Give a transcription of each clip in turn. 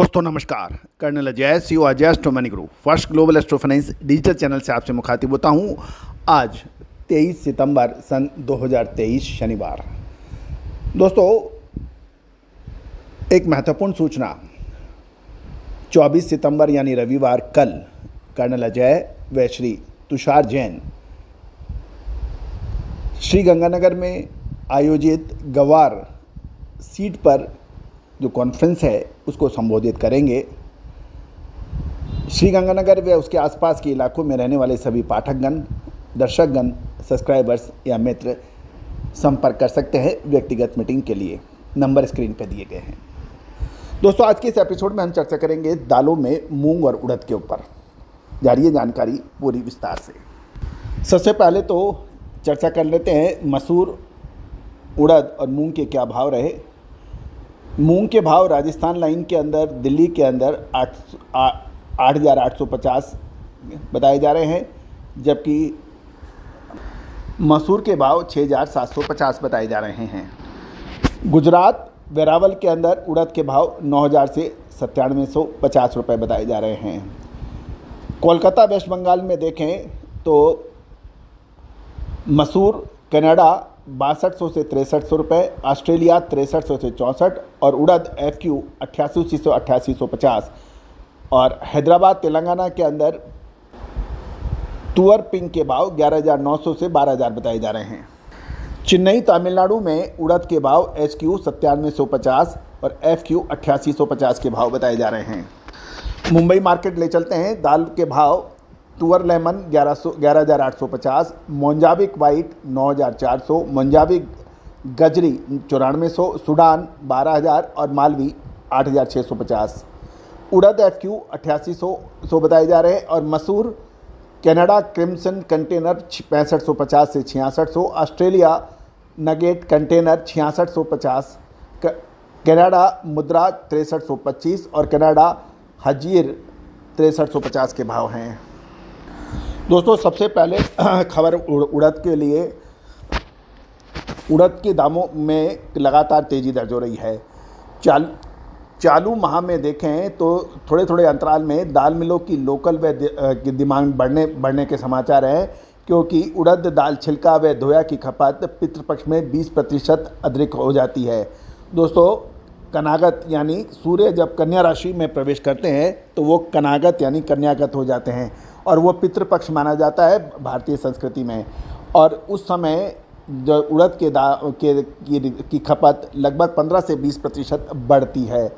दोस्तों नमस्कार। Colonel Ajay CO Ajay astro money group first global astro finance digital channel से आपसे मुखातिब होता हूं। आज 23 सितंबर सन 2023 शनिवार। दोस्तों एक महत्वपूर्ण सूचना, 24 सितंबर यानी रविवार कल कर्नल अजय व श्री तुषार जैन श्री गंगानगर में आयोजित गवार सीट पर जो कॉन्फ्रेंस है उसको संबोधित करेंगे। श्री गंगानगर व उसके आसपास के इलाकों में रहने वाले सभी पाठकगण, दर्शकगण, सब्सक्राइबर्स या मित्र संपर्क कर सकते हैं व्यक्तिगत मीटिंग के लिए। नंबर स्क्रीन पर दिए गए हैं। दोस्तों आज के इस एपिसोड में हम चर्चा करेंगे दालों में मूंग और उड़द के ऊपर। जारी है जानकारी पूरी विस्तार से। सबसे पहले तो चर्चा कर लेते हैं मसूर, उड़द और मूंग के क्या भाव रहे। मूंग के भाव राजस्थान लाइन के अंदर, दिल्ली के अंदर 8,850 बताए जा रहे हैं, जबकि मसूर के भाव 6,750 बताए जा रहे हैं। गुजरात वेरावल के अंदर उड़द के भाव 9,000 से 9750 रुपये बताए जा रहे हैं। कोलकाता वेस्ट बंगाल में देखें तो मसूर कनाडा 6200 से 6300 रुपये, ऑस्ट्रेलिया 6300 से 64 और उड़द FQ 8800 से 8850। और हैदराबाद तेलंगाना के अंदर तुअर पिंक के भाव 11,900 से 12,000 बताए जा रहे हैं। चेन्नई तमिलनाडु में उड़द के भाव HQ 9750 और FQ 8850 के भाव बताए जा रहे हैं। मुंबई मार्केट ले चलते हैं। दाल के भाव तुअर लेमन 11,850, मोंजाबिक वाइट 9,400, मोंजाबिक गजरी 9400, सूडान 12,000 और मालवी 8,650। उड़द FQ 8800 बताए जा रहे हैं। और मसूर कनाडा क्रिम्सन कंटेनर 6550 से 6600, ऑस्ट्रेलिया नगेट कंटेनर 6650, कनाडा मुद्रा 6325 और कनाडा हजीर 6350 के भाव हैं। दोस्तों सबसे पहले खबर उड़द के लिए। उड़द के दामों में लगातार तेज़ी दर्ज हो रही है। चालू माह में देखें तो थोड़े थोड़े अंतराल में दाल मिलों की लोकल व की डिमांड बढ़ने के समाचार हैं, क्योंकि उड़द दाल छिलका व धोया की खपत पितृपक्ष में 20% अधिक हो जाती है। दोस्तों कनागत यानी सूर्य जब कन्या राशि में प्रवेश करते हैं तो वो कनागत यानी कन्यागत हो जाते हैं और वो पितृपक्ष माना जाता है भारतीय संस्कृति में। और उस समय जो उड़द की खपत लगभग 15 से 20% बढ़ती है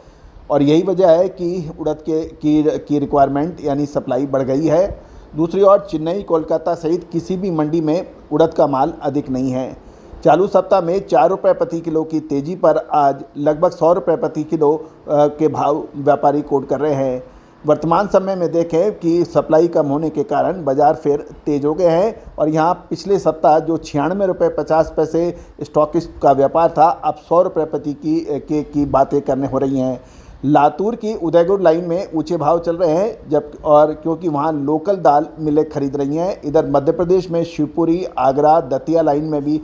और यही वजह है कि उड़द की रिक्वायरमेंट यानी सप्लाई बढ़ गई है। दूसरी ओर चेन्नई, कोलकाता सहित किसी भी मंडी में उड़द का माल अधिक नहीं है। चालू सप्ताह में 4 रुपये प्रति किलो की तेज़ी पर आज लगभग 100 रुपये प्रति किलो के भाव व्यापारी कोट कर रहे हैं। वर्तमान समय में देखें कि सप्लाई कम होने के कारण बाज़ार फिर तेज़ हो गए हैं और यहाँ पिछले सप्ताह जो 96 रुपये 50 पैसे स्टॉकिस्ट का व्यापार था, अब 100 रुपये प्रति की बातें करने हो रही हैं। लातूर की उदयपुर लाइन में ऊंचे भाव चल रहे हैं और क्योंकि वहाँ लोकल दाल मिलें खरीद रही हैं। इधर मध्य प्रदेश में शिवपुरी, आगरा, दतिया लाइन में भी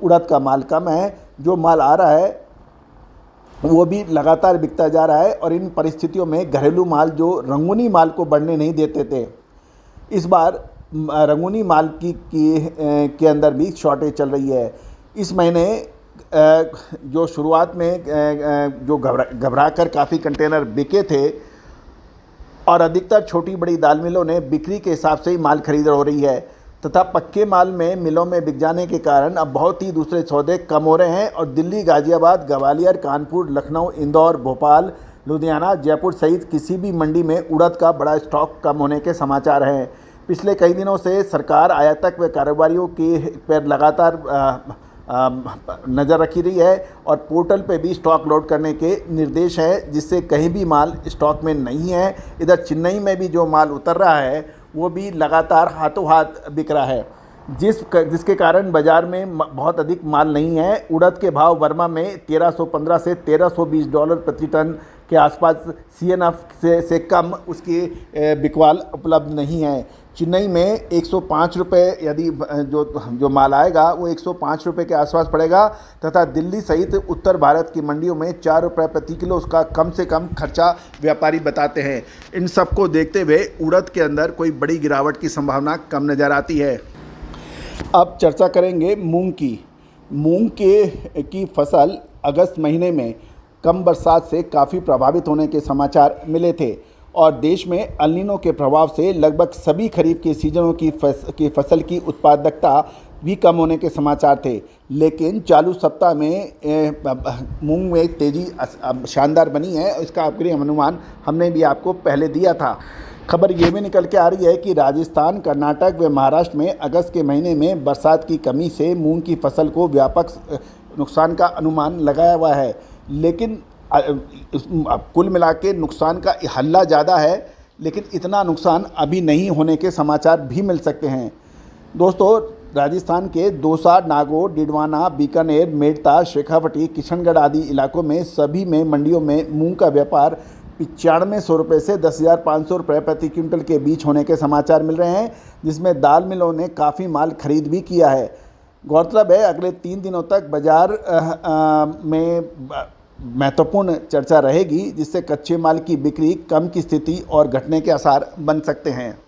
उड़द का माल कम है। जो माल आ रहा है वो भी लगातार बिकता जा रहा है और इन परिस्थितियों में घरेलू माल जो रंगूनी माल को बढ़ने नहीं देते थे, इस बार रंगूनी माल के अंदर भी शॉर्टेज चल रही है। इस महीने जो शुरुआत में जो घबरा कर काफ़ी कंटेनर बिके थे और अधिकतर छोटी बड़ी दाल मिलों ने बिक्री के हिसाब से ही माल खरीद हो रही है तथा पक्के माल में मिलों में बिक जाने के कारण अब बहुत ही दूसरे सौदे कम हो रहे हैं और दिल्ली, गाजियाबाद, ग्वालियर, कानपुर, लखनऊ, इंदौर, भोपाल, लुधियाना, जयपुर सहित किसी भी मंडी में उड़द का बड़ा स्टॉक कम होने के समाचार हैं। पिछले कई दिनों से सरकार आयातक व कारोबारियों के पर लगातार नज़र रखी रही है और पोर्टल पे भी स्टॉक लोड करने के निर्देश हैं, जिससे कहीं भी माल स्टॉक में नहीं है। इधर चेन्नई में भी जो माल उतर रहा है वो भी लगातार हाथों हाथ बिक रहा है, जिसके कारण बाज़ार में बहुत अधिक माल नहीं है। उड़द के भाव वर्मा में 1315 से 1320 डॉलर प्रति टन के आसपास CNF से कम उसकी बिकवाल उपलब्ध नहीं है। चेन्नई में 105 रुपये, यदि जो माल आएगा वो 105 रुपये के आसपास पड़ेगा, तथा दिल्ली सहित उत्तर भारत की मंडियों में 4 रुपये प्रति किलो उसका कम से कम खर्चा व्यापारी बताते हैं। इन सब को देखते हुए उड़द के अंदर कोई बड़ी गिरावट की संभावना कम नज़र आती है। अब चर्चा करेंगे मूंग की। मूंग की फसल अगस्त महीने में कम बरसात से काफ़ी प्रभावित होने के समाचार मिले थे और देश में एल नीनो के प्रभाव से लगभग सभी खरीफ के सीजनों की फसल की उत्पादकता भी कम होने के समाचार थे। लेकिन चालू सप्ताह में मूंग में तेज़ी शानदार बनी है। इसका अग्रिम अनुमान हमने भी आपको पहले दिया था। खबर ये भी निकल के आ रही है कि राजस्थान, कर्नाटक व महाराष्ट्र में अगस्त के महीने में बरसात की कमी से मूंग की फसल को व्यापक नुकसान का अनुमान लगाया हुआ है। लेकिन कुल मिला के नुकसान का हल्ला ज़्यादा है, लेकिन इतना नुकसान अभी नहीं होने के समाचार भी मिल सकते हैं। दोस्तों, राजस्थान के दौसा, नागौर, डिडवाना, बीकानेर, मेड़ता, शेखावटी, किशनगढ़ आदि इलाकों में सभी में मंडियों में मूंग का व्यापार 9500 रुपये से 10,500 रुपये प्रति क्विंटल के बीच होने के समाचार मिल रहे हैं, जिसमें दाल मिलों ने काफ़ी माल खरीद भी किया है। गौरतलब है अगले 3 दिनों तक बाज़ार में महत्वपूर्ण चर्चा रहेगी, जिससे कच्चे माल की बिक्री कम की स्थिति और घटने के आसार बन सकते हैं।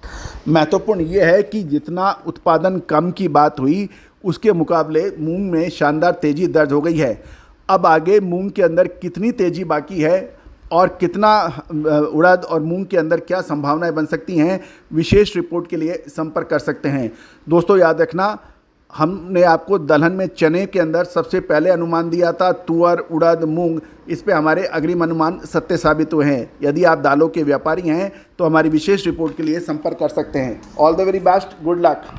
महत्वपूर्ण ये है कि जितना उत्पादन कम की बात हुई, उसके मुकाबले मूंग में शानदार तेज़ी दर्ज हो गई है। अब आगे मूंग के अंदर कितनी तेज़ी बाकी है और कितना उड़द और मूंग के अंदर क्या संभावनाएं बन सकती हैं, विशेष रिपोर्ट के लिए संपर्क कर सकते हैं। दोस्तों, याद रखना, हमने आपको दलहन में चने के अंदर सबसे पहले अनुमान दिया था। तुअर, उड़द, मूंग, इस पे हमारे अग्रिम अनुमान सत्य साबित हुए हैं। यदि आप दालों के व्यापारी हैं तो हमारी विशेष रिपोर्ट के लिए संपर्क कर सकते हैं। All the very best, good luck.